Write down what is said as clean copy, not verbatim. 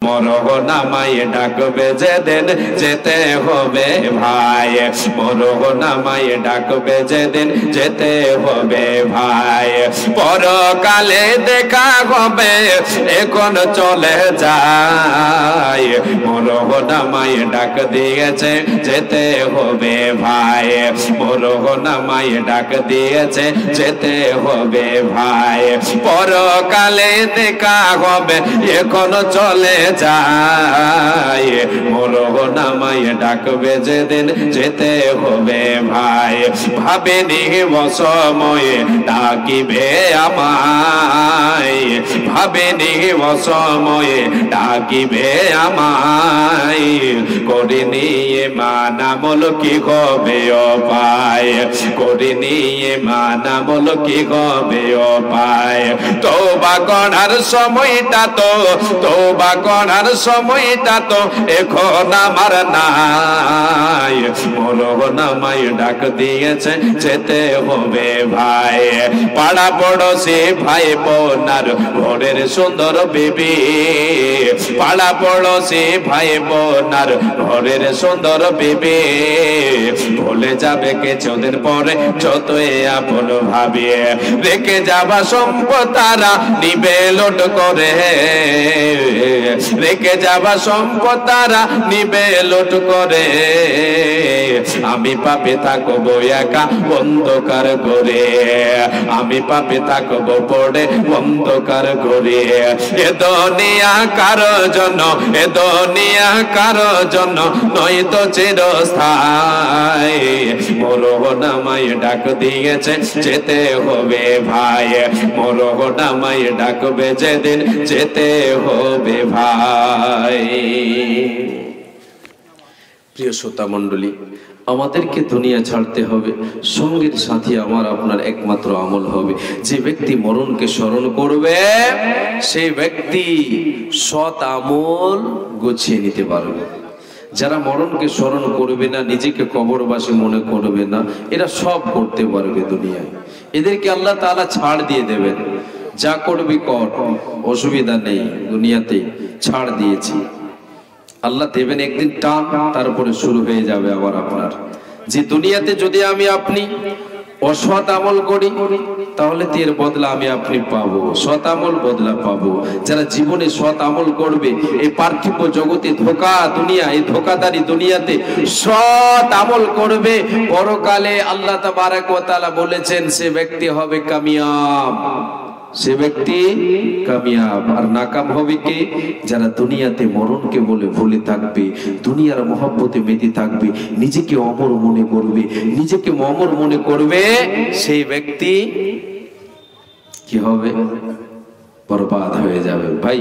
মরহনামায় ডাকবে যেদিন যেতে হবে ভাই, মরহনামায় ডাকবে যেদিন যেতে হবে ভাই। পরকালে দেখা হবে এখন চলে যায়, মরহনামায় ডাক দিয়েছে যেতে হবে ভাই, মরহনামায় ডাক দিয়েছে যেতে হবে ভাই। পরকালে দেখা হবে এখন চলে যায়, মরহনামায় ডাকবে যেদিন যেতে হবে ভাই। ভাবেনি অসময়ে ডাকিবে আমায়, ভাবেনি অসময়ে ডাকিবে আমায়, করে নিয়ে মানামল কি হবে পায়, করে নিয়ে মানামল কি হবে পায়। তওবা করার সময়টা তো, তওবা করার সময়টা তো এখন আমার নাই, মরহনামায় ডাক দিয়েছে যেতে হবে ভাই। পাড়া পড়োশি ভাই বোনার ঘরের সুন্দর বিবি, পাড়া পড়োশি ভাই বোনার ঘরের সুন্দর বিবি, ভুলে যাবে কিছুদিন পরে যতই আপন ভাবিয়ে, রেখে যাবা সম্পদ তারা নিবে লোট করে, রেখে যাবা সম্পদ তারা নিবে লোট করে। আমি পাপে থাকবো একা অন্ধকার করে, আমি পাপে থাকবো পড়ে অন্ধকার করে। এ দুনিয়া কারো জন্য, এ দুনিয়া কারো জন্য নয় তো চিরস্থায়ী, মরহনামায় ডাক দিয়েছে যেতে হবে ভাই, মরহনামায় ডাকবে যেদিন যেতে হবে ভাই। প্রিয় শ্রোতা মণ্ডলী, আমাদেরকে দুনিয়া ছাড়তে হবে, সঙ্গীর সাথী আমার আপনার একমাত্র আমল হবে। যে ব্যক্তি মরণকে স্মরণ করবে সেই ব্যক্তি সৎ আমল গুছিয়ে নিতে পারবে। যারা মরণকে স্মরণ করবে না, নিজেকে কবরবাসী মনে করবে না, এরা সব করতে পারবে দুনিয়ায়। এদেরকে আল্লাহ তাআলা ছাড় দিয়ে দেবেন, যা করবি কর, অসুবিধা নেই, দুনিয়াতে ছাড় দিয়েছি। আল্লাহ দেবেন একদিন টান, তারপরে শুরু হয়ে যাবে আবার আপনার। যে দুনিয়াতে যদি আমি আপনি অসৎ আমল করি তাহলে এর বদলা আমি আপনি পাবো, সৎ আমল বদলা পাবো। যারা জীবনে সৎ আমল করবে, এই পার্থিব জগতে ধোঁকা দুনিয়া, এই ধোঁকাদারি দুনিয়াতে সৎ আমল করবে, পরকালে আল্লাহ তাবারক ওয়া তাআলা বলেছেন সে ব্যক্তি হবে কামিয়াব, সে ব্যক্তি কামিয়াব। আর নাকাম হবে কে? যারা দুনিয়াতে মরণকে বলে ভুলে থাকবে, দুনিয়ার মহব্বতে মেতে থাকবে, নিজেকে অমর মনে করবে, নিজেকে অমর মনে করবে, সেই ব্যক্তি কি হবে? বরবাদ হয়ে যাবে ভাই।